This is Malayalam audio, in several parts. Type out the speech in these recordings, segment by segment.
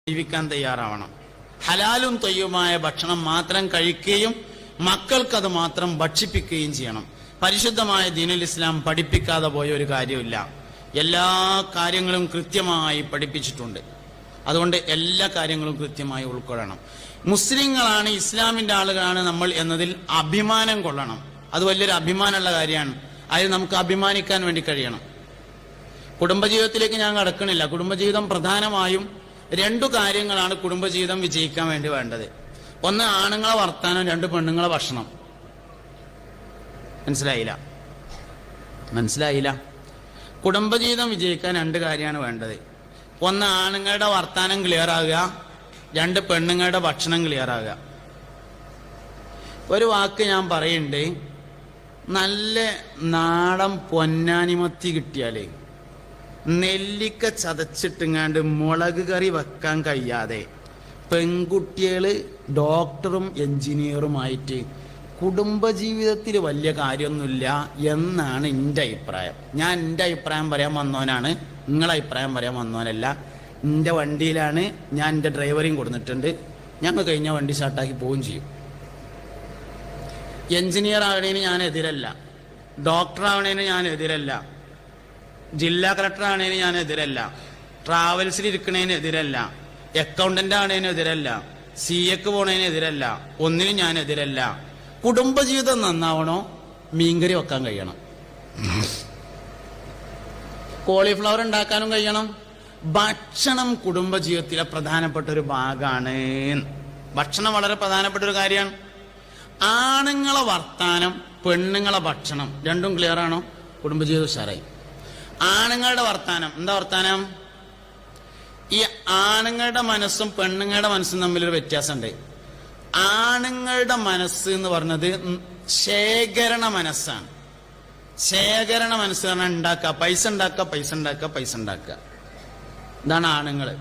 ജീവിക്കാൻ തയ്യാറാവണം. ഹലാലും തൊയ്യുമായ ഭക്ഷണം മാത്രം കഴിക്കുകയും മക്കൾക്കത് മാത്രം ഭക്ഷിപ്പിക്കുകയും ചെയ്യണം. പരിശുദ്ധമായ ദീനുൽ ഇസ്ലാം പഠിപ്പിക്കാതെ പോയ ഒരു കാര്യമില്ല. എല്ലാ കാര്യങ്ങളും കൃത്യമായി പഠിപ്പിച്ചിട്ടുണ്ട്. അതുകൊണ്ട് എല്ലാ കാര്യങ്ങളും കൃത്യമായി ഉൾക്കൊള്ളണം. മുസ്ലിങ്ങളാണ്, ഇസ്ലാമിന്റെ ആളുകളാണ് നമ്മൾ എന്നതിൽ അഭിമാനം കൊള്ളണം. അത് വലിയൊരു അഭിമാനമുള്ള കാര്യമാണ്. അതിൽ നമുക്ക് അഭിമാനിക്കാൻ വേണ്ടി കഴിയണം. കുടുംബജീവിതത്തിലേക്ക് ഞാൻ കടക്കണില്ല. കുടുംബജീവിതം പ്രധാനമായും രണ്ടു കാര്യങ്ങളാണ് കുടുംബജീവിതം വിജയിക്കാൻ വേണ്ടി വേണ്ടത്. ഒന്ന് ആണുങ്ങളെ വർത്താനം, രണ്ട് പെണ്ണുങ്ങളെ ഭക്ഷണം. മനസ്സിലായില്ല. കുടുംബജീവിതം വിജയിക്കാൻ രണ്ട് കാര്യമാണ് വേണ്ടത്. ഒന്ന് ആണുങ്ങളുടെ വർത്താനം ക്ലിയർ ആകുക, രണ്ട് പെണ്ണുങ്ങളുടെ ഭക്ഷണം ക്ലിയർ ആകുക. ഒരു വാക്ക് ഞാൻ പറയുന്നുണ്ട്, നല്ല നാടൻ പൊന്നാനിമത്തി കിട്ടിയാലേ നെല്ലിക്ക ചതച്ചിട്ടുങ്ങാണ്ട് മുളക് കറി വെക്കാൻ കഴിയാതെ പെൺകുട്ടികള് ഡോക്ടറും എഞ്ചിനീയറുമായിട്ട് കുടുംബജീവിതത്തിൽ വലിയ കാര്യമൊന്നുമില്ല എന്നാണ് എൻ്റെ അഭിപ്രായം. ഞാൻ എൻ്റെ അഭിപ്രായം പറയാൻ വന്നവനാണ്, നിങ്ങളെ അഭിപ്രായം പറയാൻ വന്നവനല്ല. എൻ്റെ വണ്ടിയിലാണ് ഞാൻ എൻ്റെ ഡ്രൈവറേയും കൊടുത്തിട്ടുണ്ട്. ഞങ്ങൾ കഴിഞ്ഞ വണ്ടി സ്റ്റാർട്ടാക്കി പോവുകയും ചെയ്യും. എഞ്ചിനീയർ ആവണേന് ഞാൻ എതിരല്ല, ഡോക്ടർ ആവണേന് ഞാൻ എതിരല്ല, ജില്ലാ കളക്ടർ ആണേന് ഞാൻ എതിരല്ല, ട്രാവൽസിൽ ഇരിക്കണേന് എതിരല്ല, അക്കൗണ്ടന്റ് ആണേന് എതിരല്ല, CAക്ക് പോണേന് എതിരല്ല. ഒന്നിനും ഞാൻ എതിരല്ല. കുടുംബജീവിതം നന്നാവണോ, മീൻകറി വെക്കാൻ കഴിയണം, കോളിഫ്ലവർ ഉണ്ടാക്കാനും കഴിയണം. ഭക്ഷണം കുടുംബജീവിതത്തിലെ പ്രധാനപ്പെട്ട ഒരു ഭാഗമാണ്. ഭക്ഷണം വളരെ പ്രധാനപ്പെട്ട ഒരു കാര്യമാണ്. ആണുങ്ങളെ വർത്താനം, പെണ്ണുങ്ങളെ ഭക്ഷണം രണ്ടും ക്ലിയർ ആണോ, കുടുംബജീവിതം ഉഷാറായി. ആണുങ്ങളുടെ വർത്താനം, എന്താ വർത്താനം? ഈ ആണുങ്ങളുടെ മനസ്സും പെണ്ണുങ്ങളുടെ മനസ്സും തമ്മിലൊരു വ്യത്യാസമുണ്ട്. ആണുങ്ങളുടെ മനസ്സ് എന്ന് പറഞ്ഞത് ശേഖരണ മനസ്സാണ്. ശേഖരണ മനസ്സ് പറഞ്ഞാൽ ഉണ്ടാക്കുക, പൈസ ഉണ്ടാക്കുക. ഇതാണ് ആണുങ്ങള്.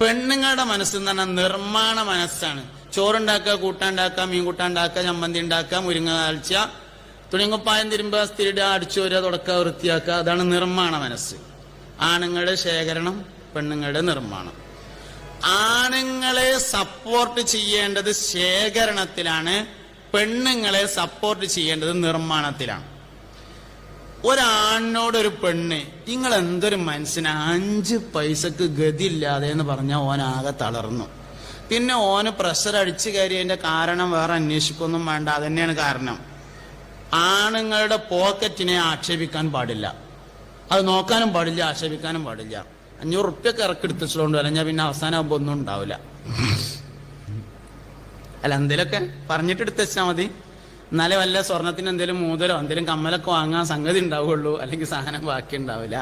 പെണ്ണുങ്ങളുടെ മനസ്സ് എന്ന് പറഞ്ഞാൽ നിർമ്മാണ മനസ്സാണ്. ചോറുണ്ടാക്കുക, കൂട്ടാണ്ടാക്കുക, മീൻ കൂട്ടാണ്ടാക്കുക, ചമ്മന്തി ഉണ്ടാക്കുക, മുരിങ്ങ കാഴ്ച, തുണിക്കുപ്പായം തിരുമ്പുക, സ്ഥിരിടുക, അടിച്ചു വരിക, തുടക്കുക, വൃത്തിയാക്കുക. അതാണ് നിർമ്മാണ മനസ്സ്. ആണുങ്ങളുടെ ശേഖരണം, പെണ്ണുങ്ങളുടെ നിർമ്മാണം. ആണുങ്ങളെ സപ്പോർട്ട് ചെയ്യേണ്ടത് ശേഖരണത്തിലാണ്, പെണ്ണുങ്ങളെ സപ്പോർട്ട് ചെയ്യേണ്ടത് നിർമ്മാണത്തിലാണ്. ഒരാണിനോടൊരു പെണ്ണ് നിങ്ങൾ എന്തൊരു മനുഷ്യനാ, 5 പൈസക്ക് ഗതിയില്ലാതെ എന്ന് പറഞ്ഞാൽ ഓനാകെ തളർന്നു. പിന്നെ ഓന് പ്രഷർ അടിച്ചു കയറിയതിന്റെ കാരണം വേറെ അന്വേഷിക്കൊന്നും വേണ്ട. അതന്നെയാണ് കാരണം. ആണുങ്ങളുടെ പോക്കറ്റിനെ ആക്ഷേപിക്കാൻ പാടില്ല, അത് നോക്കാനും പാടില്ല, ആക്ഷേപിക്കാനും പാടില്ല. 500 റുപ്യൊക്കെ ഇറക്കെടുത്തിച്ചുകൊണ്ട് വരഞ്ഞാൽ പിന്നെ അവസാനമാകുമ്പോ ഒന്നും ഉണ്ടാവില്ല. അല്ല, എന്തേലൊക്കെ പറഞ്ഞിട്ട് എടുത്തുവെച്ചാൽ മതി. എന്നാലേ വല്ല സ്വർണത്തിന് എന്തേലും മൂതലോ എന്തേലും കമ്മലൊക്കെ വാങ്ങാൻ സംഗതി ഉണ്ടാവുള്ളൂ, അല്ലെങ്കിൽ സാധനം ബാക്കി ഉണ്ടാവില്ല.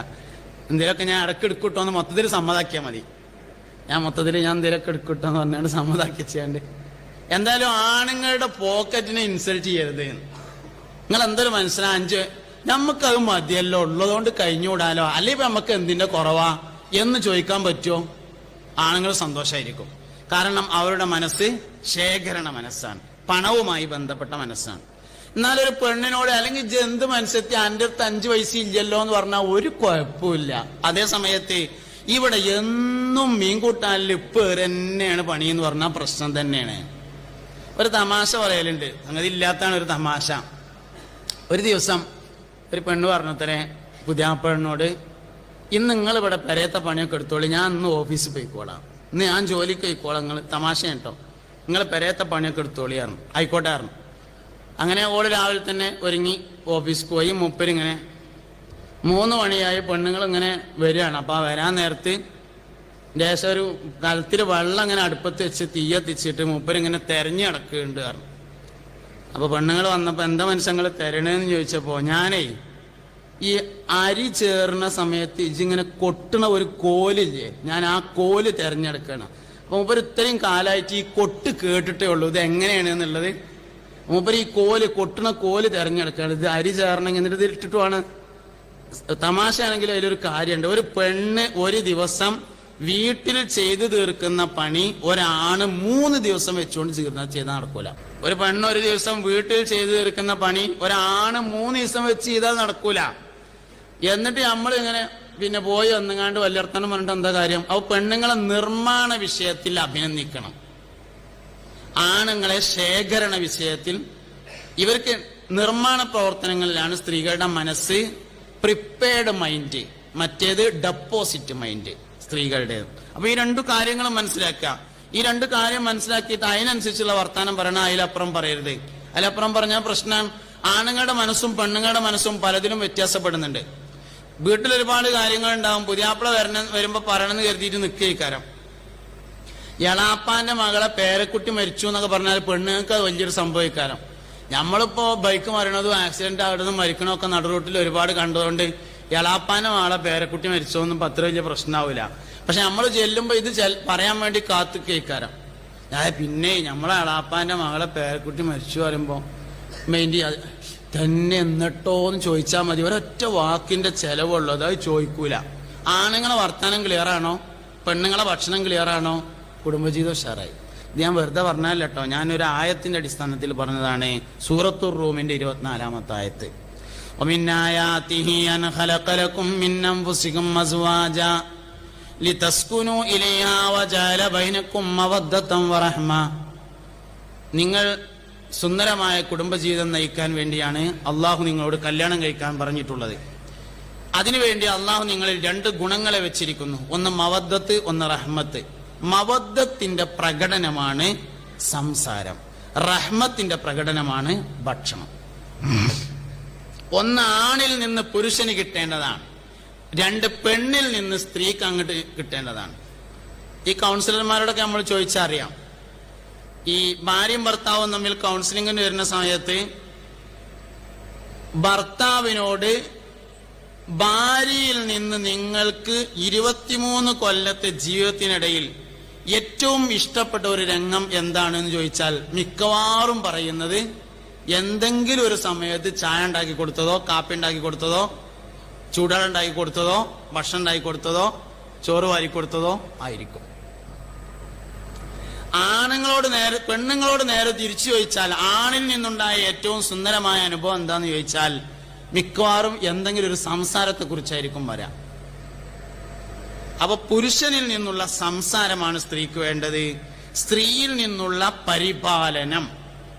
എന്തേലൊക്കെ ഞാൻ ഇടക്കെടുക്കൂട്ടോ എന്ന് മൊത്തത്തിൽ സമ്മതാക്കിയാൽ മതി. ഞാൻ എന്തേലൊക്കെ എടുക്കൂട്ടോ എന്ന് പറഞ്ഞാണ്ട് സമ്മതാക്കി ചെയ്യാണ്ട്. എന്തായാലും ആണുങ്ങളുടെ പോക്കറ്റിനെ ഇൻസൾട്ട് ചെയ്യരുത്. നിങ്ങൾ എന്തൊരു മനസ്സിലാ, 5 നമുക്കത് മതിയല്ലോ, ഉള്ളതുകൊണ്ട് കഴിഞ്ഞുകൂടാലോ, അല്ലെങ്കിൽ നമുക്ക് എന്തിന്റെ കുറവാ എന്ന് ചോദിക്കാൻ പറ്റുമോ? ആണുങ്ങൾ സന്തോഷമായിരിക്കും. കാരണം അവരുടെ മനസ്സ് ശേഖരണ മനസ്സാണ്, പണവുമായി ബന്ധപ്പെട്ട മനസ്സാണ്. എന്നാലൊരു പെണ്ണിനോട് അല്ലെങ്കിൽ ജന്തു മനസ്സെത്തി എൻ്റെ അടുത്ത് 5 പൈസ ഇല്ലല്ലോ എന്ന് പറഞ്ഞാൽ ഒരു കുഴപ്പമില്ല. അതേ സമയത്ത് ഇവിടെ എന്നും മീൻ കൂട്ടാനിൽ ഇപ്പ് തന്നെയാണ് പണി എന്ന് പറഞ്ഞാൽ പ്രശ്നം തന്നെയാണ്. ഒരു തമാശ പറയലുണ്ട്, അങ്ങനെ ഇല്ലാത്താണ് ഒരു തമാശ. ഒരു ദിവസം ഒരു പെണ്ണ് പറഞ്ഞത്രേ പുതിയാപ്പണ്ണോട്, ഇന്ന് നിങ്ങൾ ഇവിടെ പെരയത്തെ പണിയൊക്കെ എടുത്തോളി, ഞാൻ ഇന്ന് ഓഫീസിൽ പോയിക്കോളാം, ഇന്ന് ഞാൻ ജോലിക്ക് പോയിക്കോളാം, നിങ്ങൾ തമാശ കേട്ടോ, നിങ്ങൾ പെരയത്തെ പണിയൊക്കെ എടുത്തോളിയായിരുന്നു. ആയിക്കോട്ടായിരുന്നു. അങ്ങനെ ഓള് രാവിലെ തന്നെ ഒരുങ്ങി ഓഫീസിൽ പോയി. മൂപ്പരിങ്ങനെ 3 മണിയായി പെണ്ണുങ്ങൾ ഇങ്ങനെ വരികയാണ്. അപ്പോൾ ആ വരാൻ നേരത്ത് ദേശം ഒരു കലത്തിൽ വെള്ളം ഇങ്ങനെ അടുപ്പത്ത് വെച്ച് തീയത്തിച്ചിട്ട് മൂപ്പരിങ്ങനെ തെരഞ്ഞു നടക്കുന്നുണ്ട് പറഞ്ഞു. അപ്പൊ പെണ്ണുങ്ങൾ വന്നപ്പോ എന്താ മനുഷ്യങ്ങൾ തരണേന്ന് ചോദിച്ചപ്പോ, ഞാനേ ഈ അരി ചേർന്ന സമയത്ത് ഇജിങ്ങനെ കൊട്ടണ ഒരു കോലില്ലേ, ഞാൻ ആ കോല് തെരഞ്ഞെടുക്കണം. അപ്പൊ മൂപ്പര് ഇത്രയും കാലമായിട്ട് ഈ കൊട്ട് കേട്ടിട്ടേ ഉള്ളൂ, ഇത് എങ്ങനെയാണ് എന്നുള്ളത്. മൂപ്പര് ഈ കൊട്ടണ കോല് തെരഞ്ഞെടുക്കണം. ഇത് അരി ചേർന്നെങ്കിൽ എന്നിട്ട് ഇത് ഇട്ടിട്ടുമാണ്. തമാശയാണെങ്കിൽ അതിലൊരു കാര്യമുണ്ട്. ഒരു പെണ്ണ് ഒരു ദിവസം വീട്ടിൽ ചെയ്തു തീർക്കുന്ന പണി ഒരാണ് 3 ദിവസം വെച്ചുകൊണ്ട് ചെയ്താൽ നടക്കൂല. ഒരു പെണ്ണ് ഒരു ദിവസം വീട്ടിൽ ചെയ്തു തീർക്കുന്ന പണി ഒരാണ് 3 ദിവസം വെച്ച് ചെയ്താൽ നടക്കൂല. എന്നിട്ട് നമ്മൾ ഇങ്ങനെ പിന്നെ പോയി വന്നുങ്ങാണ്ട് വലിയർത്തനം പറഞ്ഞിട്ട് എന്താ കാര്യം? അപ്പൊ പെണ്ണുങ്ങളെ നിർമ്മാണ വിഷയത്തിൽ അഭിനന്ദിക്കണം, ആണുങ്ങളെ ശേഖരണ വിഷയത്തിൽ. ഇവർക്ക് നിർമ്മാണ പ്രവർത്തനങ്ങളിലാണ് സ്ത്രീകളുടെ മനസ്സ് പ്രിപ്പയർഡ് മൈൻഡ്, മറ്റേത് ഡെപ്പോസിറ്റ് മൈൻഡ് സ്ത്രീകളുടെ. അപ്പൊ ഈ രണ്ടു കാര്യങ്ങളും മനസ്സിലാക്കുക. ഈ രണ്ട് കാര്യം മനസ്സിലാക്കിയിട്ട് അതിനനുസരിച്ചുള്ള വർത്താനം പറയണം, അതിലപ്പുറം പറയരുത്. അതിലപ്പുറം പറഞ്ഞാൽ പ്രശ്നം. ആണുങ്ങളുടെ മനസ്സും പെണ്ണുങ്ങളുടെ മനസ്സും പലതിലും വ്യത്യാസപ്പെടുന്നുണ്ട്. വീട്ടിൽ ഒരുപാട് കാര്യങ്ങൾ ഉണ്ടാവും. പുതിയാപ്പിള വരുമ്പോ പറയണമെന്ന് കരുതിയിട്ട് നിൽക്കുകയിക്കാരം. എളാപ്പാന്റെ മകളെ പേരക്കുട്ടി മരിച്ചു എന്നൊക്കെ പറഞ്ഞാൽ പെണ്ണുങ്ങൾക്ക് അത് വലിയൊരു സംഭവിക്കാരം. നമ്മളിപ്പോ ബൈക്ക് മരണതും ആക്സിഡന്റ് ആകുന്നതും മരിക്കണമൊക്കെ നടുറൂട്ടിൽ ഒരുപാട് കണ്ടതുകൊണ്ട് എളാപ്പാന്റെ മകളെ പേരക്കുട്ടി മരിച്ചോന്നും അത്ര വലിയ പ്രശ്നമാവില്ല. പക്ഷെ നമ്മൾ ചെല്ലുമ്പോ ഇത് പറയാൻ വേണ്ടി കാത്തു കേൾക്കാരം. പിന്നെ നമ്മളെ എളാപ്പാന്റെ മകളെ പേരക്കുട്ടി മരിച്ചു പറയുമ്പോ മെയിൻ്റെ തന്നെ എന്നിട്ടോന്ന് ചോദിച്ചാൽ മതി. ഒരൊറ്റ വാക്കിന്റെ ചെലവുള്ളത് അത് ചോദിക്കൂല. ആണുങ്ങളെ വർത്താനം ക്ലിയർ ആണോ, പെണ്ണുങ്ങളെ ഭക്ഷണം ക്ലിയർ ആണോ, കുടുംബജീവിതം ഉഷാറായി. ഇത് ഞാൻ വെറുതെ പറഞ്ഞല്ല കേട്ടോ, ഞാനൊരു ആയത്തിന്റെ അടിസ്ഥാനത്തിൽ പറഞ്ഞതാണ്. സൂറത്തുർ റൂമിന്റെ 24-ാമത്തെ ആയത്ത്. ومن آياته أن خلق لكم من أنفسكم أزواجا لتسكنوا إليها وجعل بينكم مودة ورحمة. നിങ്ങൾ സുന്ദരമായ കുടുംബജീവിതം നയിക്കാൻ വേണ്ടിയാണ് അള്ളാഹു നിങ്ങളോട് കല്യാണം കഴിക്കാൻ പറഞ്ഞിട്ടുള്ളത്. അതിനുവേണ്ടി അള്ളാഹു നിങ്ങളിൽ രണ്ട് ഗുണങ്ങളെ വെച്ചിരിക്കുന്നു, ഒന്ന് മവദ്ദത്ത്, ഒന്ന് റഹ്മത്ത്. മവദ്ദത്തിന്റെ പ്രകടനമാണ് സംസാരം, റഹ്മത്തിന്റെ പ്രകടനമാണ് ഭക്ഷണം. ഒന്ന് ആണിൽ നിന്ന് പുരുഷന് കിട്ടേണ്ടതാണ്, രണ്ട് പെണ്ണിൽ നിന്ന് സ്ത്രീക്ക് അങ്ങോട്ട് കിട്ടേണ്ടതാണ്. ഈ കൗൺസിലർമാരോടൊക്കെ നമ്മൾ ചോദിച്ചറിയാം. ഈ ഭാര്യയും ഭർത്താവും തമ്മിൽ കൗൺസിലിങ്ങിന് വരുന്ന സമയത്ത് ഭർത്താവിനോട് ഭാര്യയിൽ നിന്ന് നിങ്ങൾക്ക് 23 കൊല്ലത്തെ ജീവിതത്തിനിടയിൽ ഏറ്റവും ഇഷ്ടപ്പെട്ട ഒരു രംഗം എന്താണെന്ന് ചോദിച്ചാൽ മിക്കവാറും പറയുന്നത് എന്തെങ്കിലും ഒരു സമയത്ത് ചായ ഉണ്ടാക്കി കൊടുത്തതോ, കാപ്പി ഉണ്ടാക്കി കൊടുത്തതോ, ചൂടുവെള്ളം ഉണ്ടാക്കി കൊടുത്തതോ, ഭക്ഷണം ഉണ്ടാക്കി കൊടുത്തതോ, ചോറ് വാരി കൊടുത്തതോ ആയിരിക്കും. പെണ്ണുങ്ങളോട് നേരെ തിരിച്ചു ചോദിച്ചാൽ ആണിൽ നിന്നുണ്ടായ ഏറ്റവും സുന്ദരമായ അനുഭവം എന്താന്ന് ചോദിച്ചാൽ മിക്കവാറും എന്തെങ്കിലും ഒരു സംസാരത്തെ കുറിച്ചായിരിക്കും വരാം. അപ്പൊ പുരുഷനിൽ നിന്നുള്ള സംസാരമാണ് സ്ത്രീക്ക് വേണ്ടത്. സ്ത്രീയിൽ നിന്നുള്ള പരിപാലനം,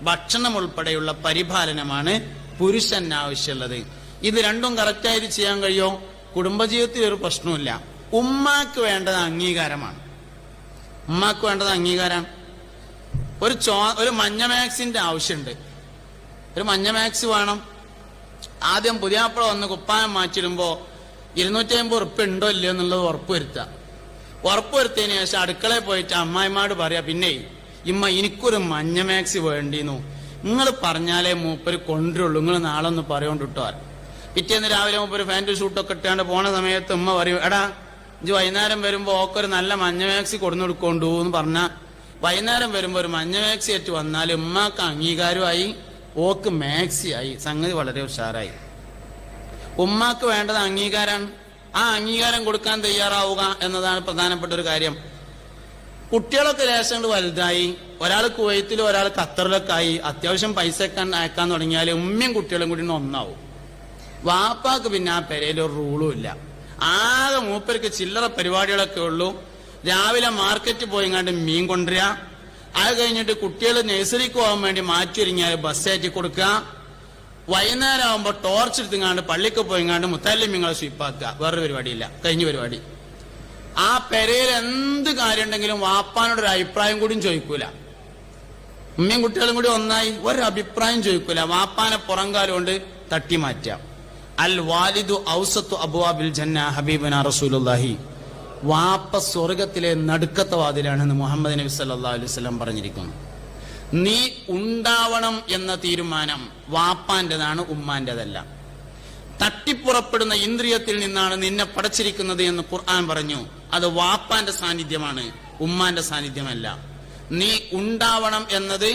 ഭക്ഷണം ഉൾപ്പെടെയുള്ള പരിപാലനമാണ് പുരുഷന് ആവശ്യമുള്ളത്. ഇത് രണ്ടും കറക്റ്റായിട്ട് ചെയ്യാൻ കഴിയോ? കുടുംബജീവിതത്തിൽ ഒരു പ്രശ്നമില്ല. ഉമ്മാക്ക് വേണ്ടത് അംഗീകാരമാണ്. ഉമ്മാക്ക് വേണ്ടത് അംഗീകാരം. ഒരു മഞ്ഞ മാക്സിന്റെ ആവശ്യമുണ്ട്. ഒരു മഞ്ഞ മാക്സ് വേണം. ആദ്യം പുതിയാപ്പിള വന്ന് കുപ്പായം മാറ്റിടുമ്പോ 250 ഉറുപ്പ്യ ഉണ്ടോ ഇല്ലയോ എന്നുള്ളത് ഉറപ്പുവരുത്തിയതിനു ശേഷം അടുക്കളയിൽ പോയിട്ട് അമ്മായിമാട് പറയാ, പിന്നെ ഇമ്മ എനിക്കൊരു മഞ്ഞ മാക്സി വേണ്ടിന്നു, നിങ്ങൾ പറഞ്ഞാലേ മൂപ്പര് കൊണ്ടുള്ളൂ, നിങ്ങൾ നാളെ ഒന്ന് പറയോണ്ടിട്ടോ. പിറ്റേന്ന് രാവിലെ മൂപ്പര് ഫാൻറ് ഷൂട്ടൊക്കെ ഇട്ടാണ്ട് പോണ സമയത്ത് ഉമ്മ പറയും, എടാ ഇഞ്ച് വൈകുന്നേരം വരുമ്പോ ഓക്കൊരു നല്ല മഞ്ഞ മാക്സി കൊടുന്നു കൊടുക്കൊണ്ടു എന്ന് പറഞ്ഞ വൈകുന്നേരം വരുമ്പോ ഒരു മഞ്ഞ മാക്സി ആയിട്ട് വന്നാൽ ഉമ്മാക്ക് അംഗീകാരമായി, ഓക്ക് മാക്സി ആയി, സംഗതി വളരെ ഉഷാറായി. ഉമ്മാക്ക് വേണ്ടത് അംഗീകാരമാണ്. ആ അംഗീകാരം കൊടുക്കാൻ തയ്യാറാവുക എന്നതാണ് പ്രധാനപ്പെട്ട ഒരു കാര്യം. കുട്ടികളൊക്കെ ലേശം വലുതായി, ഒരാൾ കുവൈത്തിലും ഒരാൾ ഖത്തറിലൊക്കെ ആയി, അത്യാവശ്യം പൈസ അയക്കാൻ തുടങ്ങിയാൽ ഉമ്മയും കുട്ടികളും കൂടി ഒന്നാവും. വാപ്പാക്ക് പിന്നെ ആ പെരയിൽ ഒരു റൂളും ഇല്ല. ആകെ മൂപ്പർക്ക് ചില്ലറ പരിപാടികളൊക്കെ ഉള്ളൂ. രാവിലെ മാർക്കറ്റിൽ പോയിങ്ങാണ്ട് മീൻ കൊണ്ടുവരിക, അത് കഴിഞ്ഞിട്ട് കുട്ടികൾ നഴ്സറിക്ക് പോകാൻ വേണ്ടി മാറ്റി ഒരുങ്ങിയാൽ ബസ് കയറ്റി കൊടുക്കുക, വൈകുന്നേരം ആകുമ്പോൾ ടോർച്ച് എടുത്തുങ്ങാണ്ട് പള്ളിക്ക് പോയിങ്ങാണ്ട് മുത്തല്ലിമിങ്ങളെ സ്വീപ്പാക്കുക. വേറൊരു പരിപാടിയില്ല, കഴിഞ്ഞ പരിപാടി. ആ പെരയിൽ എന്ത് കാര്യം ഉണ്ടെങ്കിലും വാപ്പാനോടൊരു അഭിപ്രായം കൂടിയും ചോദിക്കൂല. ഉമ്മയും കുട്ടികളും കൂടി ഒന്നായി ഒരു അഭിപ്രായം ചോദിക്കൂല. വാപ്പാനെ പുറംകാലം കൊണ്ട് തട്ടി മാറ്റാം. അൽ വാലിദു ഔസത്തു അബ്വാബിൽ ജന്ന ഹബീബന റസൂലുള്ളാഹി. വാപ്പ സ്വർഗത്തിലെ നടുക്കത്തെ വാതിലാണെന്ന് മുഹമ്മദ് നബി സല്ലല്ലാഹു അലൈഹി വസല്ലം പറഞ്ഞിരിക്കുന്നു. നീ ഉണ്ടാവണം എന്ന തീരുമാനം വാപ്പാന്റേതാണ്, ഉമ്മാന്റേതല്ല. തട്ടിപ്പുറപ്പെടുന്ന ഇന്ദ്രിയത്തിൽ നിന്നാണ് നിന്നെ പടച്ചിരിക്കുന്നത് എന്ന് ഖുർആൻ പറഞ്ഞു. അത് വാപ്പാന്റെ സാന്നിധ്യമാണ്, ഉമ്മാന്റെ സാന്നിധ്യമല്ല. നീ ഉണ്ടാവണം എന്നത്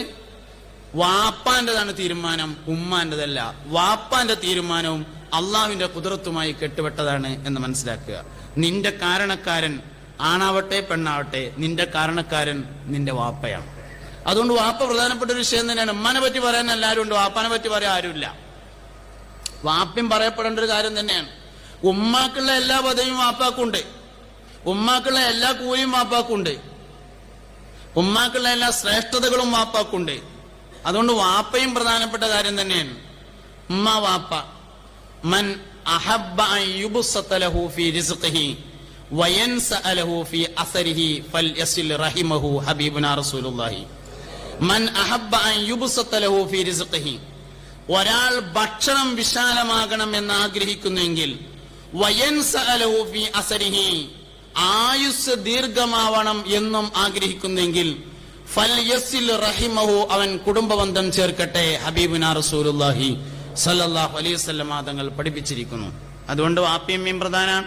വാപ്പാന്റേതാണ് തീരുമാനം, ഉമ്മാന്റേതല്ല. വാപ്പാന്റെ തീരുമാനവും അള്ളാഹുവിന്റെ ഖുദ്റത്തുമായി കെട്ടുപെട്ടതാണ് എന്ന് മനസ്സിലാക്കുക. നിന്റെ കാരണക്കാരൻ ആണാവട്ടെ പെണ്ണാവട്ടെ, നിന്റെ കാരണക്കാരൻ നിന്റെ വാപ്പയാണ്. അതുകൊണ്ട് വാപ്പ പ്രധാനപ്പെട്ട ഒരു വിഷയം തന്നെയാണ്. ഉമ്മാനെ പറ്റി പറയാൻ എല്ലാവരും ഉണ്ട്, വാപ്പാനെ പറ്റി പറയാൻ ആരുമില്ല. വാപ്യം പറയപ്പെടേണ്ട ഒരു കാര്യം തന്നെയാണ്. ഉമ്മാക്കുള്ള എല്ലാ പദവിയും വാപ്പാക്കുണ്ട്, ഉമ്മാക്കുള്ള എല്ലാ കൂലിയും വാപ്പാക്കുണ്ട്, ഉമ്മാക്കുള്ള എല്ലാ ശ്രേഷ്ഠതകളും വാപ്പാക്കുണ്ട്. അതുകൊണ്ട് വാപ്പയും പ്രധാനപ്പെട്ട കാര്യം തന്നെയാണ്. ഉമ്മ വാപ്പ. മൻ അഹബ്ബ അൻ യുബ്സത ലഹു ഫീ റിസ്ഖിഹി വയൻസഅ ലഹു ഫീ അസരിഹി ഫൽയസിൽ റഹിമഹു ഹബീബുനാ റസൂലുള്ളാഹി. മൻ അഹബ്ബ അൻ യുബ്സത ലഹു ഫീ റിസ്ഖിഹി, ഒരാൾ ഭക്ഷണം വിശാലമാകണം എന്ന് ആഗ്രഹിക്കുന്നുവെങ്കിൽ, വയൻസഅ ലഹു ഫീ അസരിഹി, ആയുസ് ദീർഘമാവണം എന്നും ആഗ്രഹിക്കുന്നെങ്കിൽ, ഫൽയസിൽ റഹിമഹു, അവൻ കുടുംബബന്ധം ചേർക്കട്ടെ. ഹബീബുനാ റസൂലുള്ളാഹി സല്ലല്ലാഹു അലൈഹി വസല്ലം തങ്ങൾ പഠിപ്പിച്ചിരിക്കുന്നു. അതുകൊണ്ട് വാപ്പയും പ്രധാനമാണ്.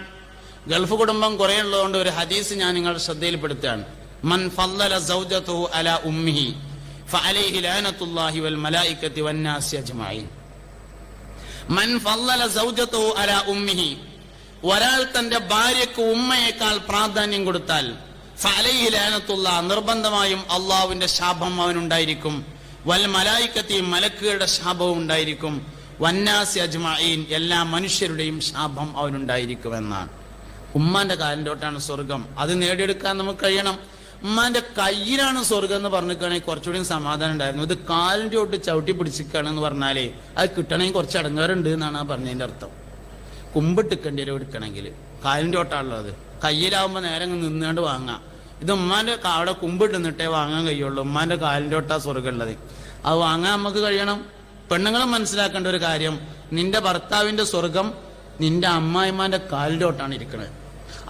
ഗൾഫ് കുടുംബം കുറെ ഉള്ളതുകൊണ്ട് ഒരു ഹദീസ് ഞാൻ നിങ്ങളുടെ ശ്രദ്ധയിൽപ്പെടുത്തുകയാണ്. മൻ ഫല്ലല സൗജതുഹു അലാ ഉമ്മിഹി ഫഅലൈഹി ലഅനത്തുല്ലാഹി വൽ മലായികത്തി വന്നാസി അജ്മഈൻ. മൻ ഫല്ലല സൗജതുഹു അലാ ഉമ്മിഹി, ഒരാൾ തന്റെ ഭാര്യക്ക് ഉമ്മയേക്കാൾ പ്രാധാന്യം കൊടുത്താൽ, ഫഅലൈഹി ലഅനത്തുല്ലാഹ്, നിർബന്ധമായും അള്ളാഹുവിന്റെ ശാപം അവനുണ്ടായിരിക്കും, വൽ മലായികത്തി, മലക്കുകളുടെ ശാപവും ഉണ്ടായിരിക്കും, വന്നാസി അജ്മഈൻ, എല്ലാ മനുഷ്യരുടെയും ശാപം അവനുണ്ടായിരിക്കുമെന്നാണ്. ഉമ്മാന്റെ കാലിൻ്റോട്ടാണ് സ്വർഗം. അത് നേടിയെടുക്കാൻ നമുക്ക് കഴിയണം. ഉമ്മാന്റെ കയ്യിലാണ് സ്വർഗം എന്ന് പറഞ്ഞിട്ടാണെങ്കിൽ കുറച്ചുകൂടി സമാധാനം ഉണ്ടായിരുന്നു. ഇത് കാലിൻ്റെ തൊട്ട് ചവിട്ടി പിടിച്ചിരിക്കുകയാണെന്ന് പറഞ്ഞാലേ അത് കിട്ടണമെങ്കിൽ കുറച്ച് അടങ്ങാറുണ്ട് എന്നാണ് ആ പറഞ്ഞതിൻ്റെ അർത്ഥം. കുമ്പിട്ടിക്കേണ്ടി വരും എടുക്കണമെങ്കിൽ. കാലിൻ്റെ തൊട്ടാണുള്ളത്. കയ്യിലാവുമ്പോൾ നേരെ നിന്നുകൊണ്ട് വാങ്ങാം. ഇത് ഉമ്മാന്റെ അവിടെ കുമ്പിട്ട് നിന്നിട്ടേ വാങ്ങാൻ കഴിയുള്ളൂ. ഉമ്മാന്റെ കാലിൻ്റെ തൊട്ടാ സ്വർഗം ഉള്ളത്. അത് വാങ്ങാൻ നമുക്ക് കഴിയണം. പെണ്ണുങ്ങളും മനസ്സിലാക്കേണ്ട ഒരു കാര്യം, നിന്റെ ഭർത്താവിന്റെ സ്വർഗം നിന്റെ അമ്മായിമാന്റെ കാലിൻ്റെ തൊട്ടാണ് ഇരിക്കുന്നത്.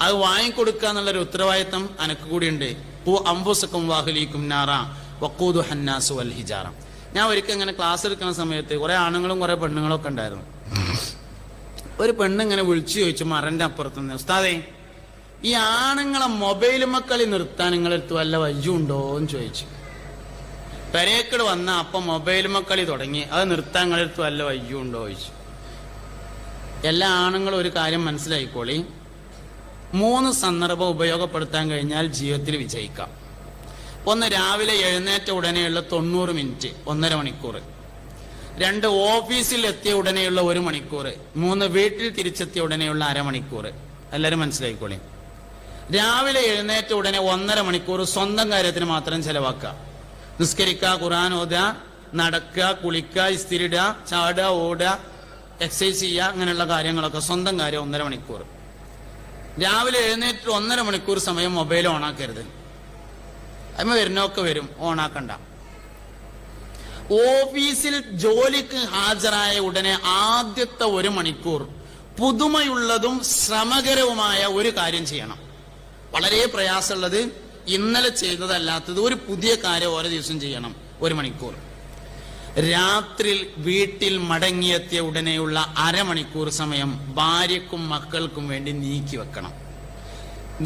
അത് വാങ്ങിക്കൊടുക്കുക എന്നുള്ളൊരു ഉത്തരവാദിത്തം അനക്ക് കൂടിയുണ്ട്. അംഫുസക്കും വാഹ്ലീക്കും നാറ വഖൂദു ഹന്നാസു വൽ ഹിജാറ. ഞാൻ ഒരിക്കൽ ഇങ്ങനെ ക്ലാസ് എടുക്കുന്ന സമയത്ത് കുറെ ആണുങ്ങളും കുറെ പെണ്ണുങ്ങളും ഒക്കെ ഉണ്ടായിരുന്നു. ഒരു പെണ്ണിങ്ങനെ വിളിച്ചു ചോദിച്ചു മറന്റെ അപ്പുറത്തുനിന്ന്, ഉസ്താദേ, ഈ ആണുങ്ങളെ മൊബൈൽ മക്കളി നിർത്താൻ നിങ്ങളെടുത്ത് വല്ല വയ്യുണ്ടോ എന്ന് ചോദിച്ചു. പെരേക്കട് വന്ന അപ്പം മൊബൈൽ മക്കളി തുടങ്ങി, അത് നിർത്താൻ നിങ്ങളെടുത്ത് വല്ല വയ്യുണ്ടോ ചോദിച്ചു. എല്ലാ ആണുങ്ങളും ഒരു കാര്യം മനസ്സിലായിക്കോളി, 3 സന്ദർഭം ഉപയോഗപ്പെടുത്താൻ കഴിഞ്ഞാൽ ജീവിതത്തിൽ വിജയിക്കാം. ഒന്ന്, രാവിലെ എഴുന്നേറ്റ ഉടനെയുള്ള 90 മിനിറ്റ്, 1.5 മണിക്കൂർ. 2, ഓഫീസിൽ എത്തിയ ഉടനെയുള്ള 1 മണിക്കൂർ. 3, വീട്ടിൽ തിരിച്ചെത്തിയ ഉടനെയുള്ള 1/2 മണിക്കൂർ. എല്ലാവരും മനസ്സിലായിക്കോളി. രാവിലെ എഴുന്നേറ്റ ഉടനെ 1.5 മണിക്കൂർ സ്വന്തം കാര്യത്തിന് മാത്രം ചെലവാക്കുക. നിസ്കരിക്കുക, ഖുർആൻ ഓതുക, നടക്കുക, കുളിക്കുക, ഇസ്തിരിടുക, ചാടുക, ഓടുക, എക്സസൈസ് ചെയ്യുക, അങ്ങനെയുള്ള കാര്യങ്ങളൊക്കെ സ്വന്തം കാര്യം 1.5 മണിക്കൂർ. രാവിലെ എഴുന്നേറ്റ് 1.5 മണിക്കൂർ സമയം മൊബൈൽ ഓണാക്കരുത്. അതിന് വരുന്നൊക്കെ വരും, ഓണാക്കണ്ട. ഓഫീസിൽ ജോലിക്ക് ഹാജരായ ഉടനെ ആദ്യത്തെ 1 മണിക്കൂർ പുതുമയുള്ളതും ശ്രമകരവുമായ ഒരു കാര്യം ചെയ്യണം. വളരെ പ്രയാസമുള്ളത്, ഇന്നലെ ചെയ്തതല്ലാത്തത്, ഒരു പുതിയ കാര്യം ഓരോ ദിവസം ചെയ്യണം. 1 മണിക്കൂർ. രാത്രി വീട്ടിൽ മടങ്ങിയെത്തിയ ഉടനെയുള്ള 1/2 മണിക്കൂർ സമയം ഭാര്യക്കും മക്കൾക്കും വേണ്ടി നീക്കി വെക്കണം.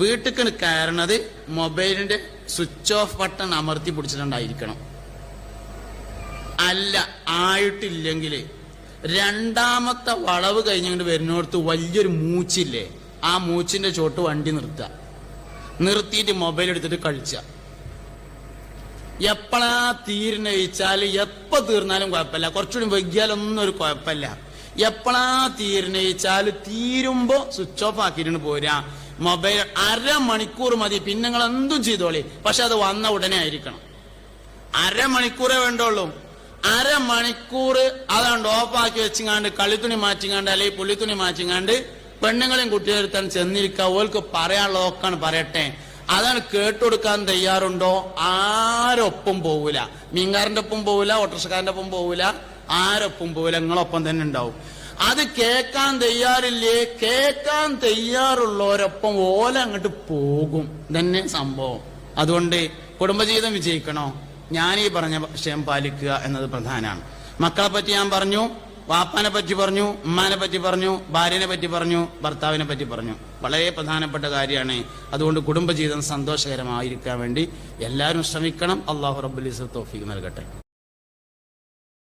വീട്ടിൽ കയറണത് മൊബൈലിന്റെ സ്വിച്ച് ഓഫ് ബട്ടൺ അമർത്തി പിടിച്ചിട്ടുണ്ടായിരിക്കണം. അല്ല, ആയിട്ടില്ലെങ്കിൽ 2ാമത്തെ വളവ് കഴിഞ്ഞുകൊണ്ട് വരുന്നിടത്ത് വലിയൊരു മൂച്ചില്ലേ, ആ മൂച്ചിന്റെ ചോട്ട് വണ്ടി നിർത്തുക. നിർത്തിയിട്ട് മൊബൈൽ എടുത്തിട്ട് കളിച്ച. എപ്പോഴാ തീരുന്നയിച്ചാൽ എപ്പോ തീർന്നാലും കുഴപ്പമില്ല, കുറച്ചുകൂടി വൈകിയാലൊന്നും ഒരു കുഴപ്പമില്ല. എപ്പോഴാ തീരുന്നയിച്ചാൽ തീരുമ്പോ സ്വിച്ച് ഓഫ് ആക്കിയിട്ട് പോരാ. മൊബൈൽ 1/2 മണിക്കൂർ മതി, പിന്നെ നിങ്ങൾ എന്തും ചെയ്തോളി, പക്ഷെ അത് വന്ന ഉടനെ ആയിരിക്കണം. 1/2 മണിക്കൂറേ വേണ്ടുള്ളൂ. 1/2 മണിക്കൂർ അതാണ്ട് ഓഫാക്കി വെച്ചിങ്ങാണ്ട് കളിത്തുണി മാറ്റിങ്ങാണ്ട് അല്ലെങ്കിൽ പുള്ളിത്തുണി മാറ്റിങ്ങാണ്ട് പെണ്ണുങ്ങളെയും കുട്ടികളെടുത്താൻ ചെന്നിരിക്കുക. ഓൾക്ക് പറയാനുള്ളതൊക്കെയാണ് പറയട്ടെ. അതാണ് കേട്ടുകൊടുക്കാൻ തയ്യാറുണ്ടോ? ആരൊപ്പം പോവൂല. മീൻകാരന്റെ ഒപ്പം പോവൂല, ഓട്ടോറിക്ഷക്കാരന്റെ ഒപ്പം പോവൂല, ആരൊപ്പം പോവൂല, നിങ്ങളൊപ്പം തന്നെ ഉണ്ടാവും. അത് കേൾക്കാൻ തയ്യാറില്ലേ? കേൾക്കാൻ തയ്യാറുള്ളവരൊപ്പം ഓല അങ്ങോട്ട് പോകും. തന്നെ സംഭവം. അതുകൊണ്ട് കുടുംബജീവിതം വിജയിക്കണോ? ഞാനീ പറഞ്ഞ വിഷയം പാലിക്കുക എന്നത് പ്രധാനമാണ്. മക്കളെ പറ്റി ഞാൻ പറഞ്ഞു, വാപ്പാനെ പറ്റി പറഞ്ഞു, ഉമ്മാനെ പറ്റി പറഞ്ഞു, ഭാര്യനെ പറ്റി പറഞ്ഞു, ഭർത്താവിനെ പറ്റി പറഞ്ഞു. വളരെ പ്രധാനപ്പെട്ട കാര്യമാണ്. അതുകൊണ്ട് കുടുംബജീവിതം സന്തോഷകരമായിരിക്കാൻ വേണ്ടി എല്ലാവരും ശ്രമിക്കണം. അല്ലാഹു റബ്ബുൽ ഇസ്സത്ത് തൗഫീഖ് നൽകട്ടെ.